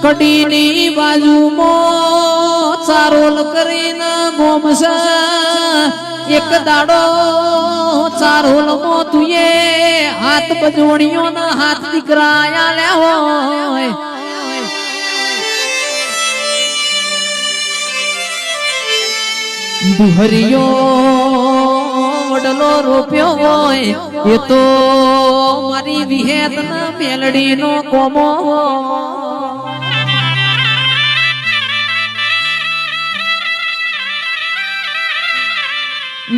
કડીની બાજુમાં ચારોલ કરીને ગોમસા એક દાડો ચારોલમાં તુએ હાથ બજોણીઓ ના હાથ દીકરા આલ્યા હોય દુહરિયો વડલો રોપ્યો હોય એ તો મારી વિહેત ના મેલડી નો કોમો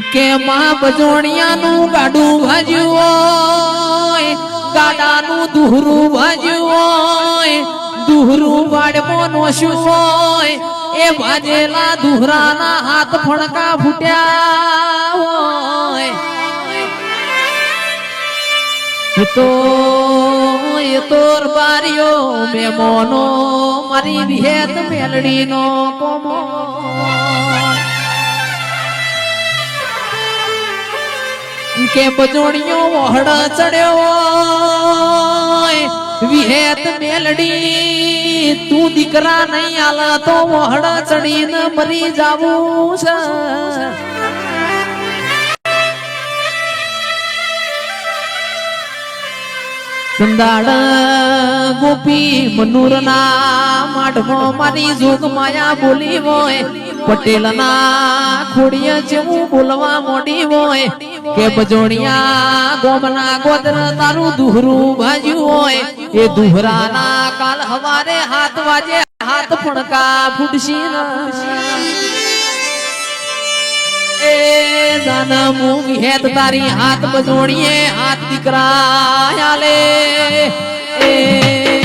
કે માં બજોણિયાનું ગાડું ભાજ્યું હોય ગાડાનું દુહરું ભાજ્યું હોય દુહરું વાડમાં નોશું હોય એ ભાજેલા દુહરાના હાથ ફણકા ફૂટ્યા હોય એ તો બારીઓ મેમોનો મારી વિહેત મેલડીનો કોમો કે બજોણીઓ વહડ ચડ્યો વિહેત મેલડી તું દીકરા નહીં આલા તો વહડ ચડીને મરી જાવું છે સંદાડ ગોપી મનુરના માઢમાં મારી જોગ માયા બોલી હોય પટેલ ના ખોડીએ જેવું બોલવા મોડી હોય કે બજોણિયા ગોમના ગોદર તારું દુહરું ભાજ્યું હોય એ દુહરાના કાલ હવારે હાથ વાજે હાથ ફણકા ફૂટશી એ દાના મું વિહેત તારી હાથ બજોણીએ હાથ દીકરા આલે એ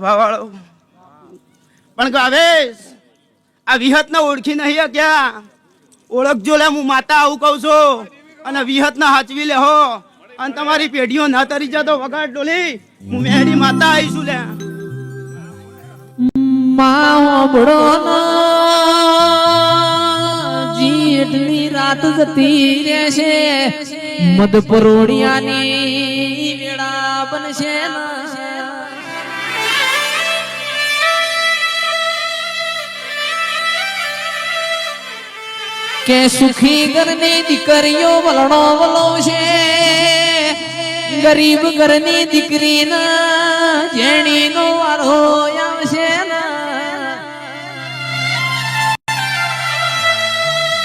ભાવાળો પણ ગાવેશ આ વિહત ને ઓળખી નહીં ક્યાં ઓળખજો લે હું માતા આવું કહું છું અને વિહત ને હાચવી લે હો અને તમારી પેઢીઓ ના તરી જતો વગાડ ડોલી હું મેરી માતા આવીશું લે માવડો જેટલી રાત જતી રહેશે મદ પરોડિયાની વેળા બનશે કે સુખી ઘરની દીકરીઓ વલણો વલોશે ગરીબ ઘરની દીકરીના જેણીનો વારો આવશે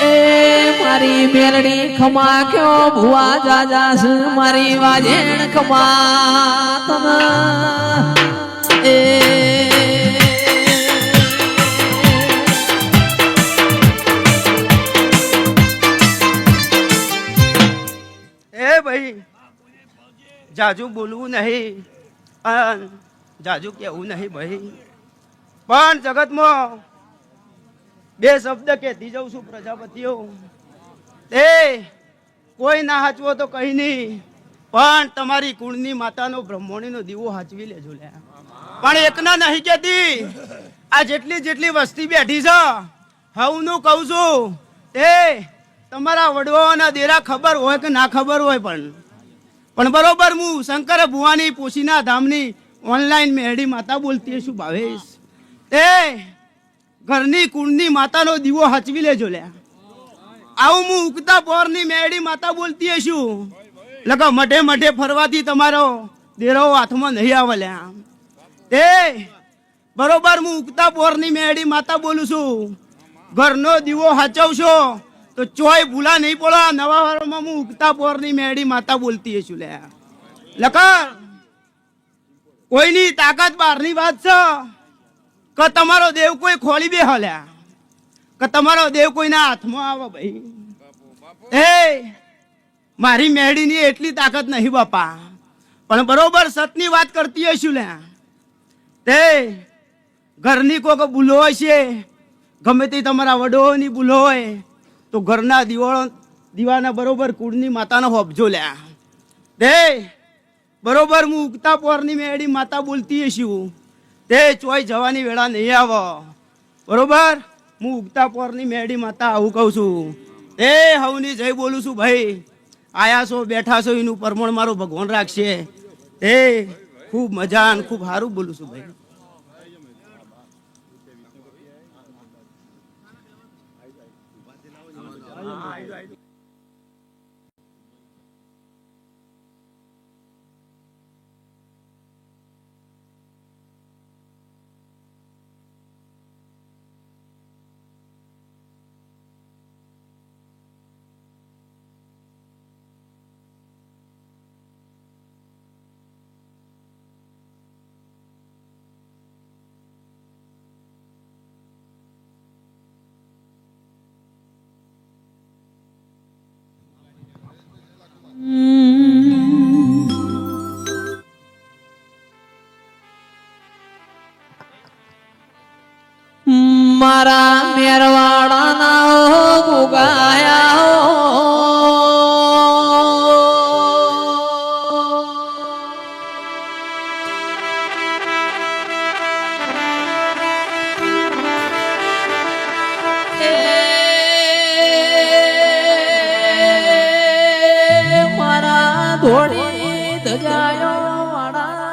એ મારી મેલડી ખમા ક્યો ભુવા જાજાસ મારી વાજેણ ખમા તન એ ભાઈ જાજુ બોલવું નહીં જાજુ કેવું નહીં ભાઈ પણ જગતમાં બે શબ્દ કહેતી જઉં છું પ્રજાપતિઓ એ કોઈ ના હાચવો તો કઈ નહીં પણ તમારી કુળની માતાનો બ્રહ્મણીનો દીવો હાચવી લેજો લે પણ એકના નહીં કહેતી આ જેટલી જેટલી વસ્તી બેઠી છે હવનું કહું છું તે તમારા વડવાઓના દેરા ખબર હોય કે ના ખબર હોય પણ બરોબર હું શંકર ભુવાની પોશીના ધામની ઓનલાઈન મેરડી માતા બોલતી છું ભાવેશ તે ઘરની કુળની માતાનો દીવો હચવી લેજો લે આવું હું ઉગતા પોરની મેરડી માતા બોલતી છું લગા મઢે મઢે ફરવાથી તમારો દેરો હાથમાં નહીં આવે લે તે બરોબર હું ઉગતા પોરની મેરડી માતા બોલું છું ઘરનો દીવો હાચવશો તો ચોય ભૂલા નહીં પડો નવા વારોમાં હું ઉગતા પોરની મેરડી માતા બોલતી છું લે લખર કોઈની તાકાત બહારની વાત છે કે તમારો દેવ કોઈ ખોલી બે હલ્યા કે તમારો દેવ કોઈના હાથમાં આવે ભાઈ એ મારી મેળીની એટલી તાકાત નહીં બાપા, પણ બરોબર સતની વાત કરતી હશું લે. તે ઘરની કોઈક ભૂલો હોય છે, ગમે તે તમારા વડોની ભૂલો હોય તો ઘરના દીવાના બરોબર કુળની માતાનો હોપજો લ્યા. તે બરોબર હું ઉગતા પોરની મેળી માતા બોલતી હશું, તે ચોય જવાની વેળા નહીં આવો. બરોબર, હું ઉગતા પોરની મેળી માતા આવું કહું છું. એ હવની જય બોલું છું ભાઈ. આયા છો બેઠા છો એનું પરમણ મારો ભગવાન રાખશે. એ ખૂબ મજા ને ખૂબ સારું બોલું છું ભાઈ. મારા મેરવાડાના ગુગાયા મારા ધોળી ધજાયો વાડાયા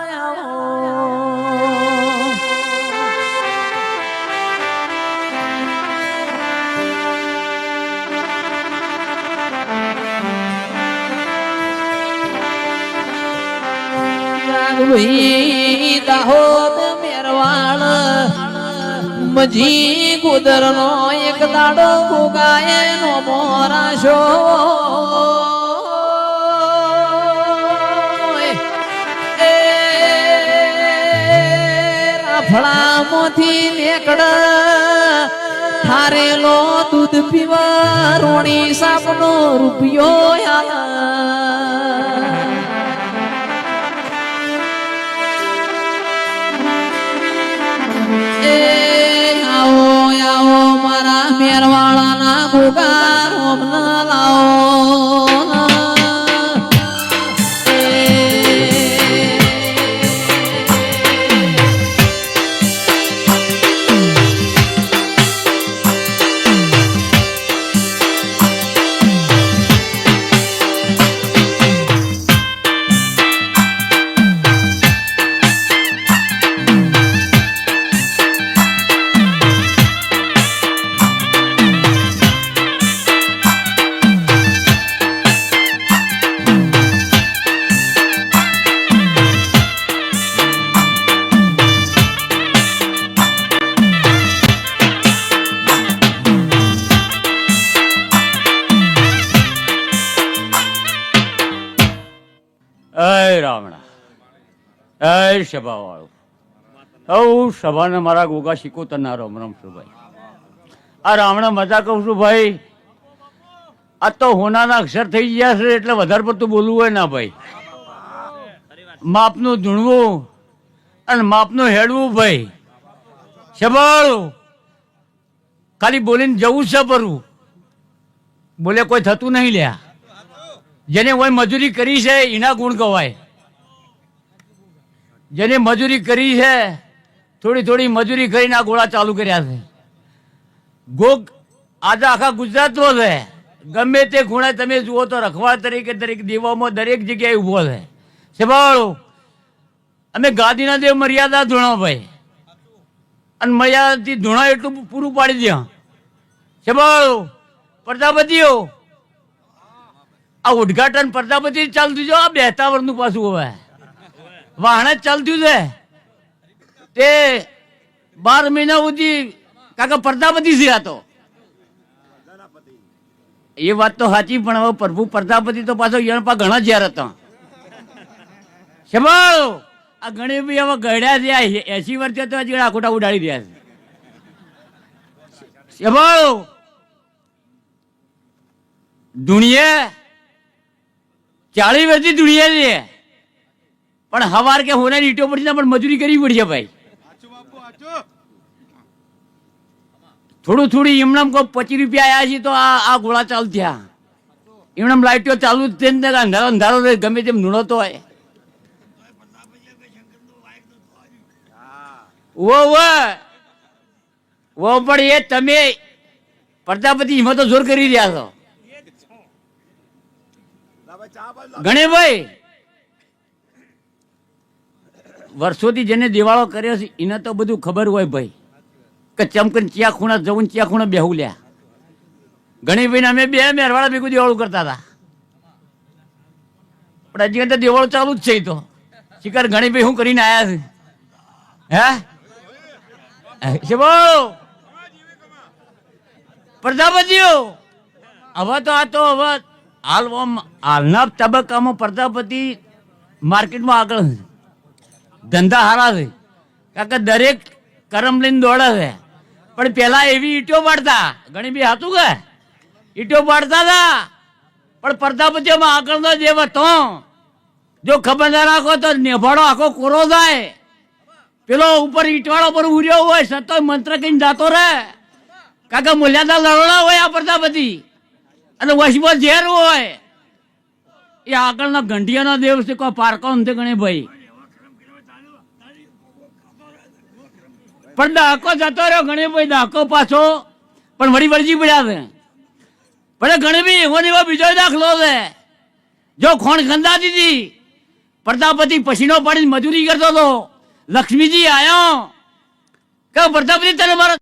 દાહોદ મેરવાડ મજી ગુદર નો એક દાડો ભોગાય નો મોરાશો રાફળામાંથી નેકડ થારેલો દૂધ પીવા રોણી સાપનો રૂપિયો આવો આવો મારા મેરવાળાના ગોગા રોમ લાવો. સભા વાળું હું સભાને મારા ગોગા શીખોતરના રમ છું ભાઈ. આ રામણા મજા કહું છું ભાઈ. આ તો હોનાના અક્ષર થઈ ગયા છે એટલે વધારે પડતું બોલવું હોય ના ભાઈ. માપનું ધૂણવું અને માપનું હેડવું ભાઈ. સભાળું ખાલી બોલીને જવું છે પરવું બોલે કોઈ થતું નહીં લ્યા. જેને કોઈ મજૂરી કરી છે એના ગુણ કહેવાય. જેને મજૂરી કરી છે થોડી થોડી મજૂરી કરીને આ ગોળા ચાલુ કર્યા છે. ગોગ આજે આખા ગુજરાતમાં છે. ગમે તે ખૂણે તમે જુઓ તો રખવાળ તરીકે દરેક દેવામાં દરેક જગ્યાએ ઊભો છે. સેવાળો અમે ગાદીના દેવ મર્યાદા ધૂણો ભાઈ અને મર્યાદાથી ધૂણા એટલું પૂરું પાડી દે. સેવાળો પ્રજાપતિઓ આ ઉદઘાટન પ્રજાપતિ ચાલતું જો આ બેહતા વર્ષનું પાછું હવે વાહન જ ચાલતું છે તે 12 મહિના સુધી કાકા પ્રજાપતિ છે. આ તો એ વાત તો સાચી પણ હવે પ્રભુ પ્રજાપતિ તો પાછો યણપા ઘણા જ્યાર હતા. સંભાળો આ ગણી બી હવે ગળ્યા છે. 80 વર્ષે તો હજી આખોટા ઉડાડી રહ્યા છે. સંભાળો ધૂણીએ 40 વર્ષથી ધૂણીએ છે પણ હવાર કે હોને ઈટો પડશે પણ મજૂરી કરવી પડશે ભાઈ. થોડું થોડી એમણામ કોઈ 25 રૂપિયા આવ્યા છે તો આ ગોળા ચાલુ થયા. એમણામ લાઈટો ચાલુ જ છે ને અંધારો અંધારો રહે ગમે તેમ નૂળતો હોય. ઓ પણ એ તમે પ્રજાપતિ એમાં તો જોર કરી રહ્યા છો ગણેશભાઈ. વર્ષોથી જેને દિવાળો કર્યો છે એને તો બધું ખબર હોય ભાઈ કે ચમકન ચિયા ખૂણા જવું ચિયા ખૂણા બેહું લ્યા. ગણેશભાઈ અમે બે મેરવાળા ભેગું દિવાળું કરતા હતા પણ હજી તો દિવાળો ચાલુ જ છે. તો શિકાર ગણેશભાઈ શું કરીને આવ્યા છે હે પ્રજાપતિઓ? હવે તો આ તો હવે હાલના તબક્કામાં પ્રજાપતિ માર્કેટમાં આગળ છે, ધંધા હારા છે કારણ કે દરેક કરમ લઈને દોડે છે. પણ પેલા એવી ઈટો પાડતા ઘણી બી હતું કે ઈટો પાડતા હતા પણ પ્રજાપતિઓમાં આગળનો જે હતો જો ખબર ના રાખો તો નેભાડો આખો કોરો થાય. પેલો ઉપર ઈટવાળો પર ઉર્યો હોય સતો મંત્ર કહીને જાતો રહે કારણ કે મૂલ્યાદા લડોડા હોય આ પ્રજાપતિ અને વશમાં ઝેર હોય. એ આગળના ઘંટિયાનો દેવ છે કોઈ પારકો નથી ગણેશભાઈ. પણ દાહકો જતો રહ્યો ગણેશભાઈ દાહકો પાછો પણ વળી વળજી પડ્યા છે. ભલે ગણેશભાઈ એવો ને એવો બીજો દાખલો છે. જો ખોણ ખંદાતી હતી પ્રજાપતિ પસીનો પાડીને મજૂરી કરતો હતો. લક્ષ્મીજી આવ્યો કે પ્રજાપતિ તને મારા